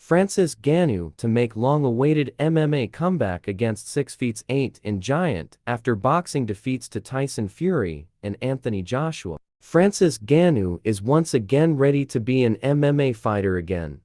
Francis Ngannou to make long-awaited MMA comeback against 6'8" in giant after boxing defeats to Tyson Fury and Anthony Joshua. Francis Ngannou is once again ready to be an MMA fighter again.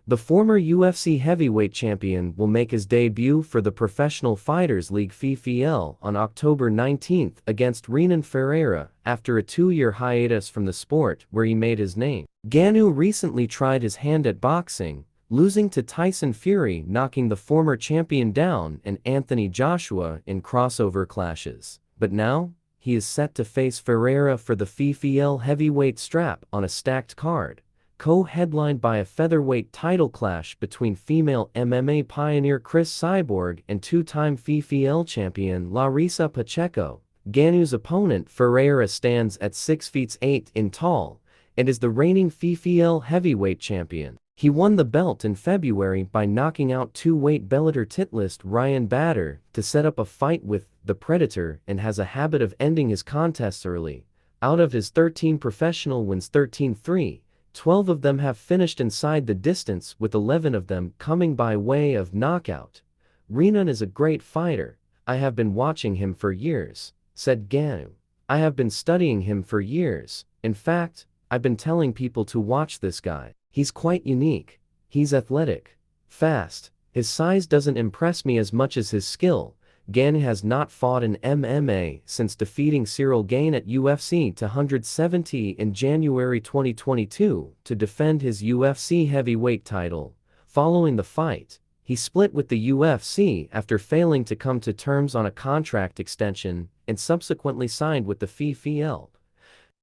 The former UFC heavyweight champion will make his debut for the Professional Fighters League (PFL) on October 19 against Renan Ferreira after a 2-year hiatus from the sport where he made his name. Ngannou recently tried his hand at boxing, losing to Tyson Fury, knocking the former champion down, and Anthony Joshua in crossover clashes. But now, he is set to face Ferreira for the PFL heavyweight strap on a stacked card, co-headlined by a featherweight title clash between female MMA pioneer Cris Cyborg and two-time PFL champion Larissa Pacheco. Ngannou's opponent Ferreira stands at 6'8" in tall and is the reigning PFL heavyweight champion. He won the belt in February by knocking out two-weight Bellator titleist Ryan Bader to set up a fight with the Predator, and has a habit of ending his contests early. Out of his 13 professional wins, 13-3, 12 of them have finished inside the distance, with 11 of them coming by way of knockout. Renan is a great fighter. I have been watching him for years, said Ngannou. I have been studying him for years. In fact, I've been telling people to watch this guy. He's quite unique. He's athletic, fast. His size doesn't impress me as much as his skill. Ngannou has not fought in MMA since defeating Cyril Gane at UFC 270 in January 2022 to defend his UFC heavyweight title. Following the fight, he split with the UFC after failing to come to terms on a contract extension and subsequently signed with the PFL.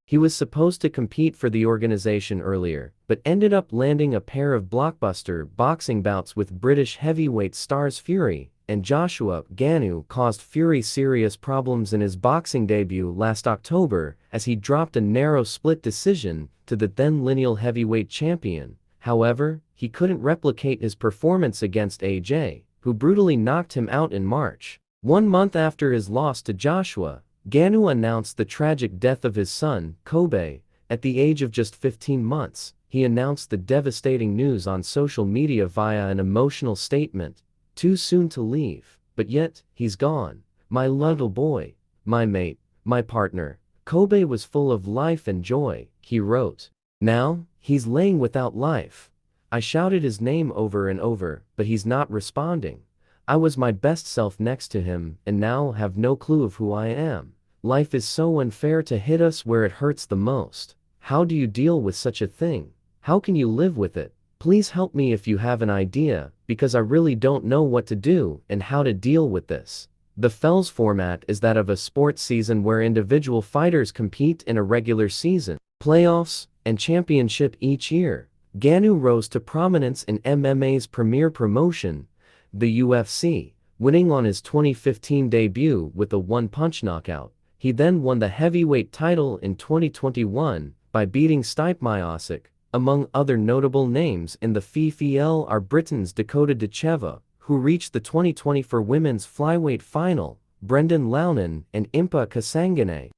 He was supposed to compete for the organization earlier, but ended up landing a pair of blockbuster boxing bouts with British heavyweight stars Fury and Joshua. Ngannou caused Fury serious problems in his boxing debut last October as he dropped a narrow split decision to the then lineal heavyweight champion. However, he couldn't replicate his performance against AJ, who brutally knocked him out in March. 1 month after his loss to Joshua, Ngannou announced the tragic death of his son, Kobe, at the age of just 15 months. He announced the devastating news on social media via an emotional statement. Too soon to leave, but yet, he's gone. My little boy, my mate, my partner. Kobe was full of life and joy, he wrote. Now, he's laying without life. I shouted his name over and over, but he's not responding. I was my best self next to him, and now have no clue of who I am. Life is so unfair to hit us where it hurts the most. How do you deal with such a thing? How can you live with it? Please help me if you have an idea, because I really don't know what to do and how to deal with this. The Fells format is that of a sports season where individual fighters compete in a regular season, playoffs, and championship each year. Ngannou rose to prominence in MMA's premier promotion, the UFC, winning on his 2015 debut with a one-punch knockout. He then won the heavyweight title in 2021 by beating Stipe Miocic. Among other notable names in the PFL are Britain's Dakota Dacheva, who reached the 2024 women's flyweight final, Brendan Loughnan and Impa Kasanganay.